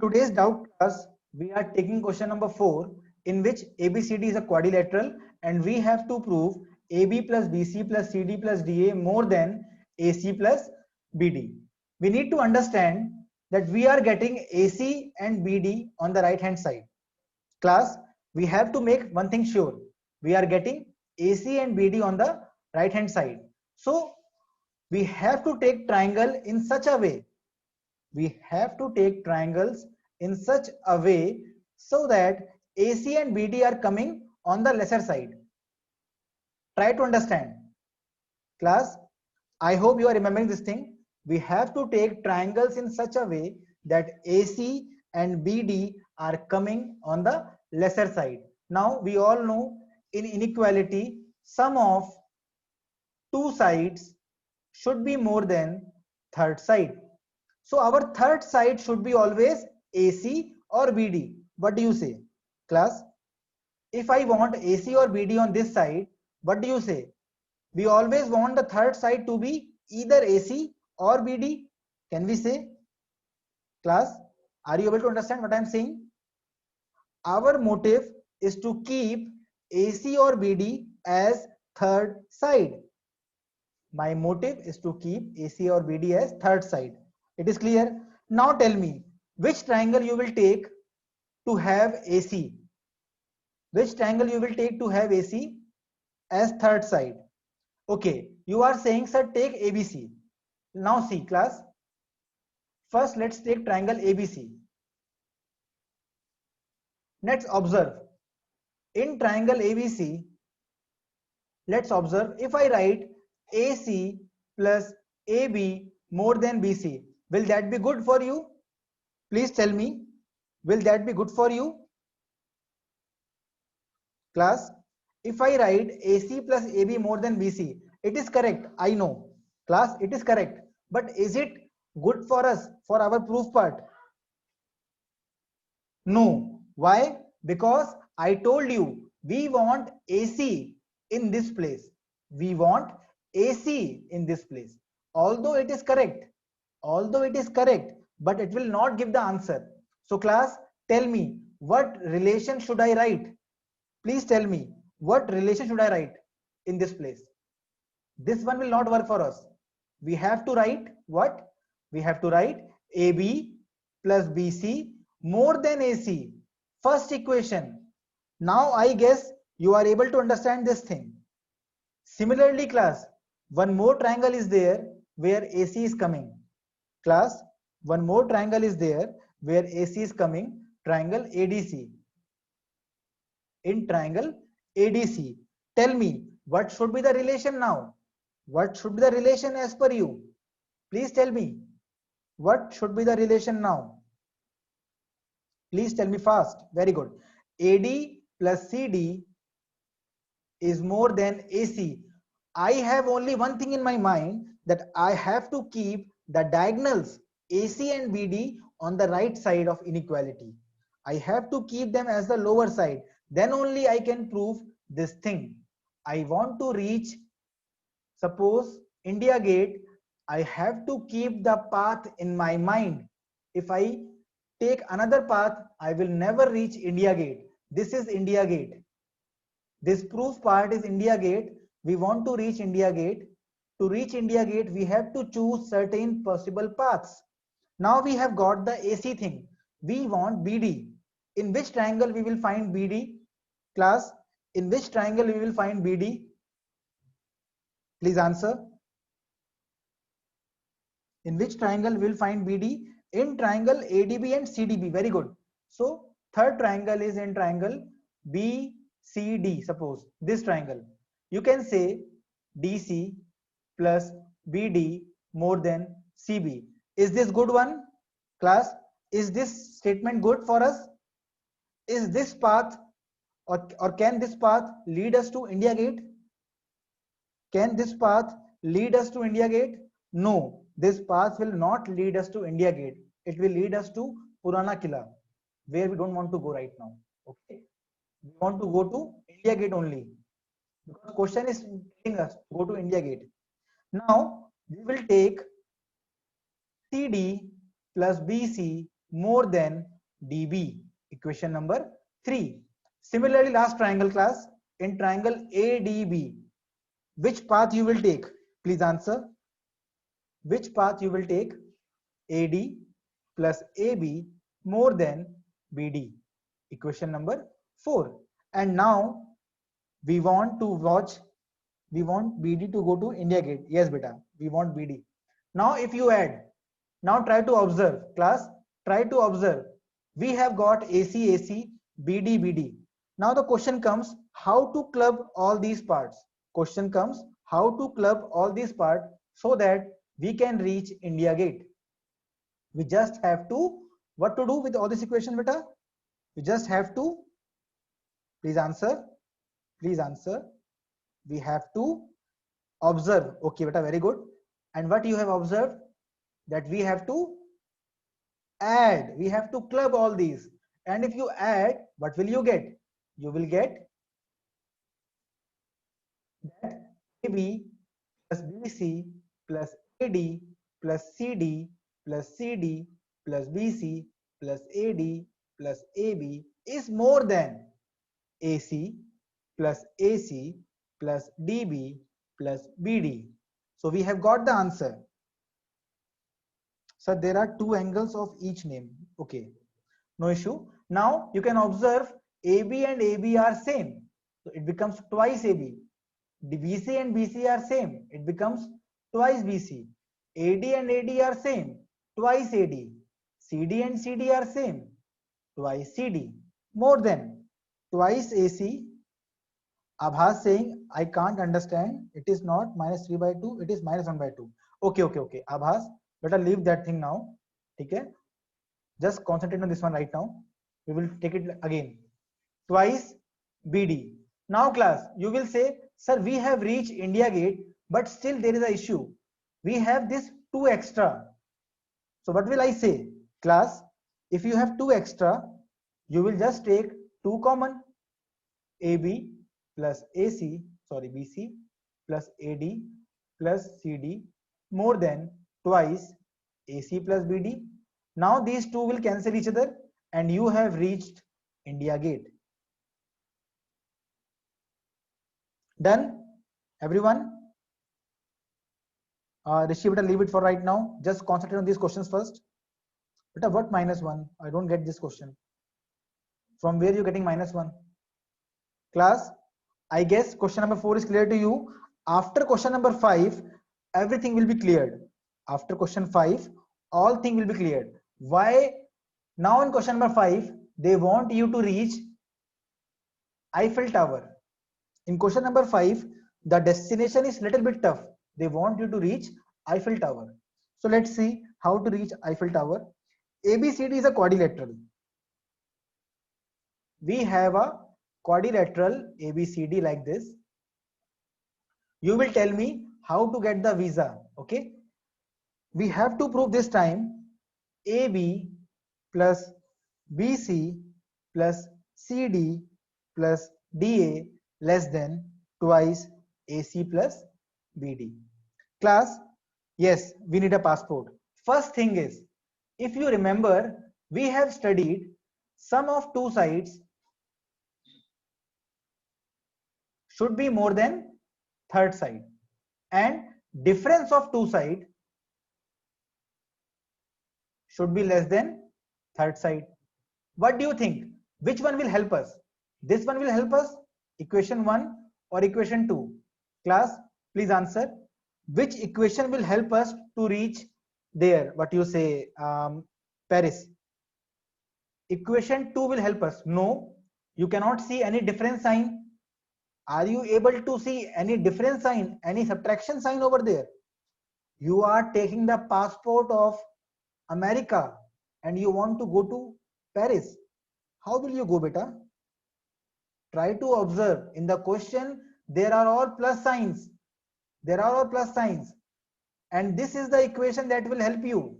today's doubt class, we are taking question number 4 in which ABCD is a quadrilateral and we have to prove AB plus BC plus CD plus DA more than AC plus BD. We need to understand that we are getting AC and BD on the right hand side. Class, we have to make one thing sure. We are getting AC and BD on the right hand side. So we have to take triangle in such a way. We have to take triangles in such a way so that AC and BD are coming on the lesser side. Try to understand. Class, I hope you are remembering this thing. We have to take triangles in such a way that AC and BD are coming on the lesser side. Now we all know in inequality, sum of two sides should be more than third side. So our third side should be always AC or BD. What do you say, class? If I want AC or BD on this side, what do you say? We always want the third side to be either AC or BD. Can we say? Class, are you able to understand what I am saying? Our motive is to keep AC or BD as third side. My motive is to keep AC or BD as third side. It is clear? Now tell me, which triangle you will take to have AC? Which triangle you will take to have AC as third side? Okay, you are saying, sir, take ABC. Now see, class. First, let's take triangle ABC. Let's observe. In triangle ABC, let's observe if I write AC plus AB more than BC, will that be good for you? Please tell me, will that be good for you? Class, if I write AC plus AB more than BC, it is correct, I know. Class, it is correct. But is it good for us for our proof part? No. Why? Because I told you we want AC in this place. We want AC in this place. Although it is correct, but it will not give the answer. So class, tell me, what relation should I write? Please tell me, what relation should I write in this place? This one will not work for us. We have to write what? We have to write AB plus BC more than AC. First equation. Now I guess you are able to understand this thing. Similarly, class, one more triangle is there where AC is coming. Class, one more triangle is there where AC is coming, triangle ADC. In triangle ADC, tell me, what should be the relation now? What should be the relation as per you? Please tell me, what should be the relation now? Please tell me fast. Very good. AD plus CD is more than AC. I have only one thing in my mind, that I have to keep the diagonals AC and BD on the right side of inequality. I have to keep them as the lower side. Then only I can prove this thing. I want to reach, suppose, India Gate. I have to keep the path in my mind. If I take another path, I will never reach India Gate. This is India Gate. This proof part is India Gate. We want to reach India Gate. To reach India Gate, we have to choose certain possible paths. Now we have got the AC thing. We want BD. In which triangle we will find BD? Class, in which triangle we will find BD? Please answer. In which triangle we will find BD? In triangle ADB and CDB. Very good. So third triangle is in triangle BCD. Suppose this triangle. You can say DC plus BD more than CB. Is this good one? Class, is this statement good for us? Is this path or can this path lead us to India Gate? Can this path lead us to India Gate? No, this path will not lead us to India Gate. It will lead us to Purana Killa, where we don't want to go right now. Okay, we want to go to India Gate only, because question is telling us to go to India Gate. Now we will take CD plus BC more than DB. Equation number 3. Similarly, last triangle class, in triangle ADB, which path you will take? Please answer. Which path you will take? AD plus AB more than BD. Equation number 4. And now we want BD to go to India Gate. Yes, beta, we want BD. Now if you add, now try to observe, class, try to observe. We have got AC, AC, BD, BD. Now the question comes, how to club all these parts? Question comes, how to club all these parts so that we can reach India Gate? We just have to, what to do with all this equation, beta? We just have to, please answer, please answer. We have to observe. Okay, beta, very good. And what you have observed? That we have to add, we have to club all these. And if you add, what will you get? You will get that AB plus BC plus AD plus CD plus CD plus BC plus AD plus AB is more than AC plus AC plus DB plus BD. So we have got the answer. So there are two angles of each name. Okay, no issue. Now you can observe AB and AB are same. So it becomes twice AB. The BC and BC are same. It becomes twice BC. AD and AD are same. Twice AD. CD and CD are same. Twice CD. More than twice AC. Abhas saying, I can't understand. It is not minus 3 by 2. It is minus 1 by 2. Okay, okay, okay. Abhas, better leave that thing now. Okay. Just concentrate on this one right now. We will take it again. Twice BD. Now class, you will say, sir, we have reached India Gate, but still there is an issue. We have this 2 extra. So what will I say? Class, if you have 2 extra, you will just take 2 common. AB plus AC, sorry, BC plus AD plus CD more than twice AC plus BD. Now these two will cancel each other and you have reached India Gate. Done? Everyone? Rishi, better leave it for right now. Just concentrate on these questions first. But what minus 1? I don't get this question. From where you getting minus 1? Class, I guess question number 4 is clear to you. After question number 5, everything will be cleared. After question 5, all things will be cleared. Why? Now in question number 5, they want you to reach Eiffel Tower. In question number 5, the destination is little bit tough. They want you to reach Eiffel Tower. So let's see how to reach Eiffel Tower. ABCD is a quadrilateral. We have a quadrilateral ABCD like this. You will tell me how to get the visa. Okay. We have to prove this time AB plus BC plus CD plus DA less than twice AC plus BD. Class, yes, we need a passport. First thing is, if you remember, we have studied sum of two sides should be more than third side and difference of two sides should be less than third side. What do you think? Which one will help us? This one will help us? Equation 1 or equation 2? Class, please answer. Which equation will help us to reach there? What you say, Paris? Equation 2 will help us. No, you cannot see any difference sign. Are you able to see any difference sign, any subtraction sign over there? You are taking the passport of America and you want to go to Paris. How will you go, beta? Try to observe. In the question, there are all plus signs. There are all plus signs. And this is the equation that will help you.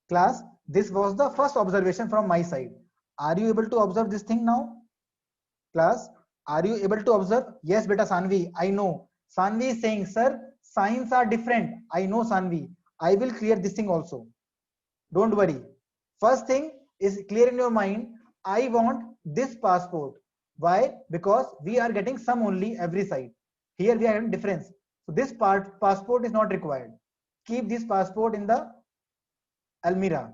Class, this was the first observation from my side. Are you able to observe this thing now? Class, are you able to observe? Yes, beta Sanvi, I know. Sanvi is saying, sir, signs are different. I know, Sanvi. I will clear this thing also. Don't worry. First thing is clear in your mind. I want this passport. Why? Because we are getting sum only every side. Here we are having difference. So this passport is not required. Keep this passport in the Almira.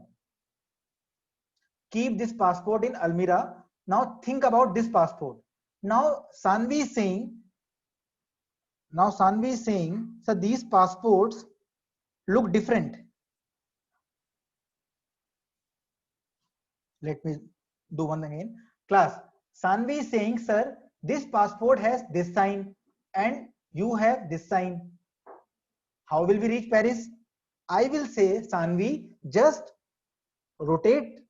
Keep this passport in Almira. Now think about this passport. Now Sanvi is saying, so these passports look different. Let me do one again. Class, Sanvi is saying, sir, this passport has this sign and you have this sign. How will we reach Paris? I will say, Sanvi, just rotate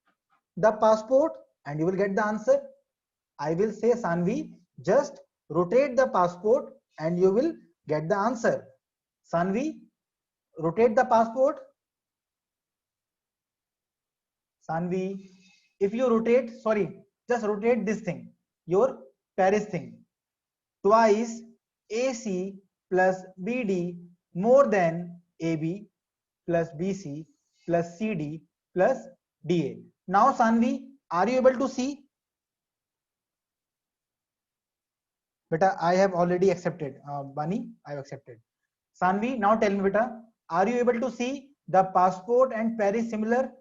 the passport and you will get the answer. I will say, Sanvi, just rotate the passport and you will get the answer. Sanvi, rotate the passport. Sanvi, if you rotate, sorry, just rotate this thing, your Paris thing. Twice AC plus BD more than AB plus BC plus CD plus DA. Now Sanvi, are you able to see? Beta, I have already accepted. Bani, I have accepted. Sanvi, now tell me, beta, are you able to see the passport and Paris similar?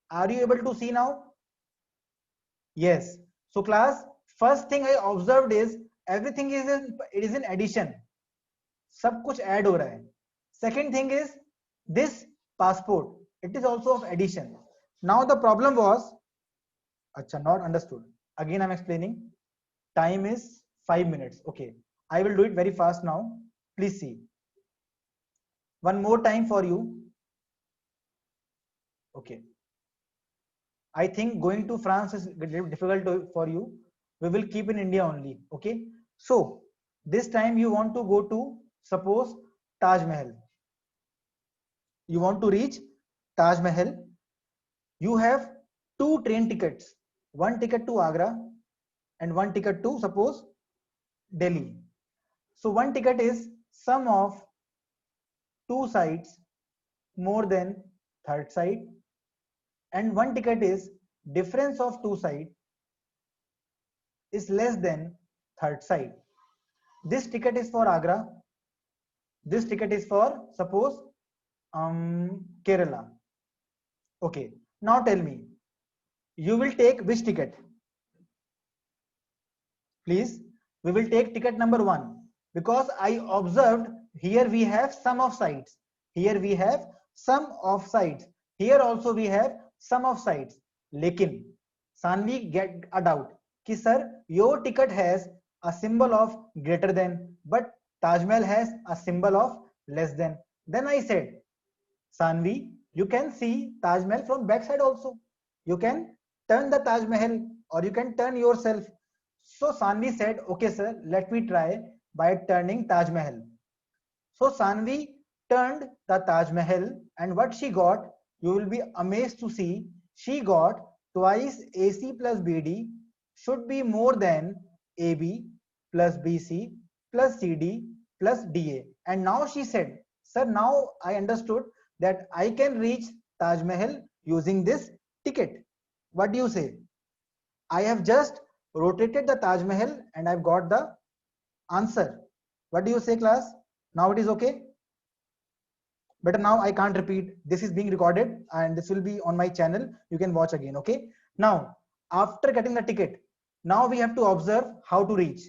Are you able to see now? Yes. So class, first thing I observed is everything is in addition. सब कुछ add हो रहा है. Second thing is this passport. It is also of addition. Now the problem was, acha, not understood. Again I'm explaining. Time is 5 minutes. Okay. I will do it very fast now. Please see. One more time for you. Okay. I think going to France is difficult for you. We will keep in India only. Okay. So this time you want to go to, suppose, Taj Mahal. You want to reach Taj Mahal. You have 2 train tickets. One ticket to Agra and one ticket to, suppose, Delhi. So one ticket is sum of 2 sides more than third side, and one ticket is difference of 2 sides is less than third side. This ticket is for Agra. This ticket is for, suppose, Kerala. Okay. Now tell me, you will take which ticket? Please, we will take ticket number 1 because I observed here we have sum of sides. Here we have sum of sides. Here also we have sum of sides. Lekin, Sanvi get a doubt. Ki sir, your ticket has a symbol of greater than, but Taj Mahal has a symbol of less than. Then I said, Sanvi, you can see Taj Mahal from back side also. You can turn the Taj Mahal or you can turn yourself. So Sanvi said, okay sir, let me try by turning Taj Mahal. So Sanvi turned the Taj Mahal and what she got, you will be amazed to see, she got twice AC plus BD should be more than AB plus BC plus CD plus DA. And now she said, sir, now I understood that I can reach Taj Mahal using this ticket. What do you say? I have just rotated the Taj Mahal and I've got the answer. What do you say, class? Now it is okay? But now I can't repeat. This is being recorded and this will be on my channel. You can watch again. Okay. Now, after getting the ticket, now we have to observe how to reach.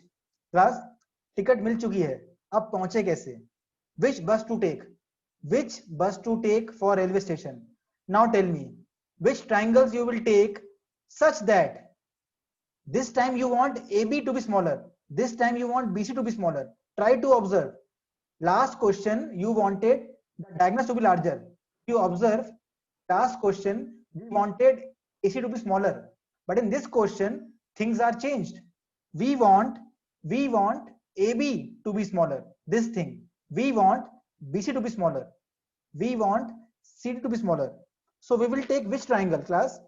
Class, ticket मिल चुकी है. अब पहुंचे कैसे? Which bus to take? Which bus to take for railway station? Now tell me, which triangles you will take such that this time you want AB to be smaller. This time you want BC to be smaller. Try to observe. Last question, you wanted the diagonals to be larger. You observe, last question, we wanted AC to be smaller. But in this question, things are changed. We want AB to be smaller. This thing. We want BC to be smaller. We want CD to be smaller. So we will take which triangle, class?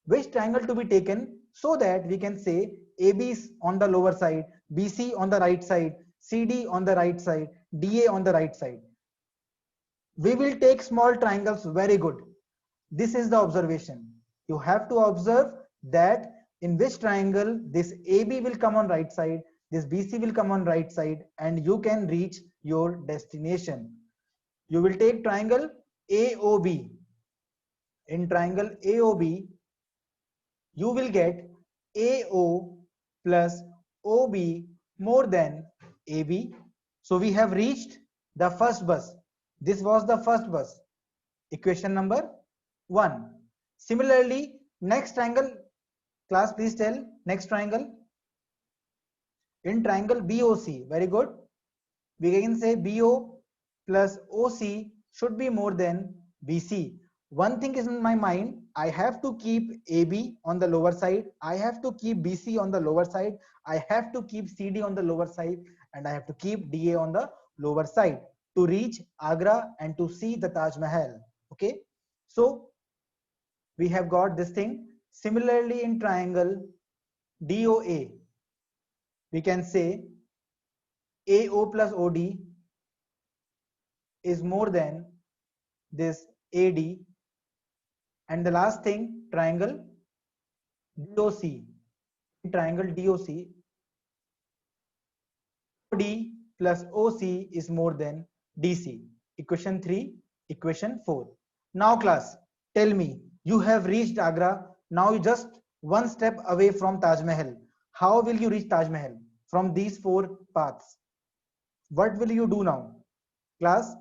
Which triangle to be taken so that we can say AB is on the lower side, BC on the right side, CD on the right side, DA on the right side. We will take small triangles. Very good. This is the observation. You have to observe that in which triangle this AB will come on right side, this BC will come on right side, and you can reach your destination. You will take triangle AOB. In triangle AOB, you will get AO plus OB more than AB. So we have reached the first bus. This was the first bus. Equation number 1. Similarly, next triangle, class please tell, next triangle. In triangle BOC, very good. We can say BO plus OC should be more than BC. One thing is in my mind, I have to keep AB on the lower side, I have to keep BC on the lower side, I have to keep CD on the lower side, and I have to keep DA on the lower side to reach Agra and to see the Taj Mahal. Okay, so we have got this thing. Similarly, in triangle DOA, we can say AO plus OD is more than this AD. And the last thing, triangle DOC. In triangle DOC, OD plus OC is more than DC. Equation 3, equation 4. Now class, tell me, you have reached Agra. Now you just one step away from Taj Mahal. How will you reach Taj Mahal from these 4 paths? What will you do now? Class,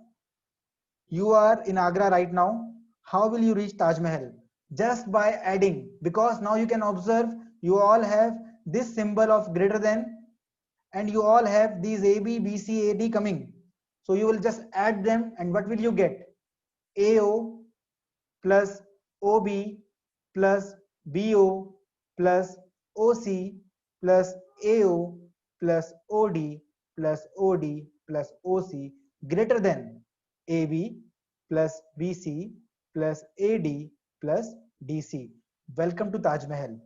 you are in Agra right now. How will you reach Taj Mahal? Just by adding, because now you can observe you all have this symbol of greater than, and you all have these AB, BC, AD coming. So you will just add them, and what will you get? AO plus OB plus BO plus OC plus AO plus OD plus OD plus OC greater than AB plus BC plus AD plus DC. Welcome to Taj Mahal.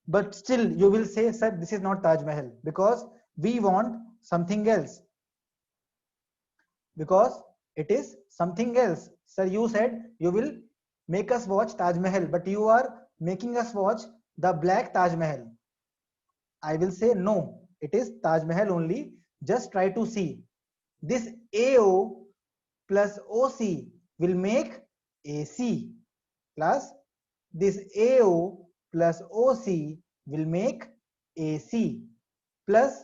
But still you will say, sir, this is not Taj Mahal, because we want something else. Because it is something else. Sir, you said you will make us watch Taj Mahal, but you are making us watch the black Taj Mahal. I will say no, it is Taj Mahal only. Just try to see. This AO plus OC will make AC. Plus this AO plus OC will make AC. Plus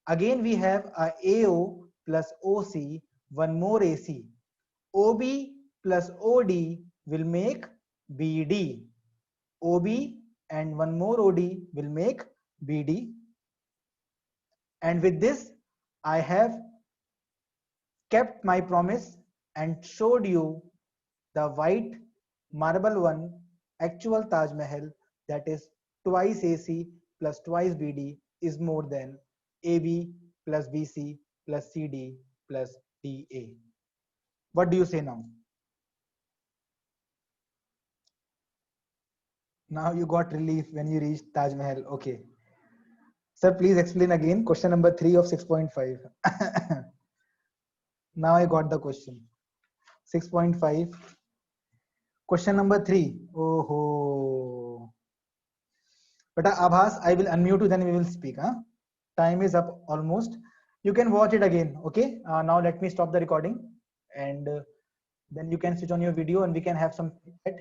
again we have a AO plus OC, one more AC. OB plus OD will make BD. OB and one more OD will make BD. And with this, I have kept my promise and showed you the white marble one, actual Taj Mahal, that is twice AC plus twice BD is more than AB plus BC plus CD plus DA. What do you say now? Now you got relief when you reached Taj Mahal. Okay. Sir, please explain again question number 3 of 6.5. Now I got the question. 6.5. Question number 3. Oh. But Abhas, I will unmute you, then we will speak. Huh? Time is up almost. You can watch it again. Okay. Now let me stop the recording, and then you can switch on your video and we can have some chat.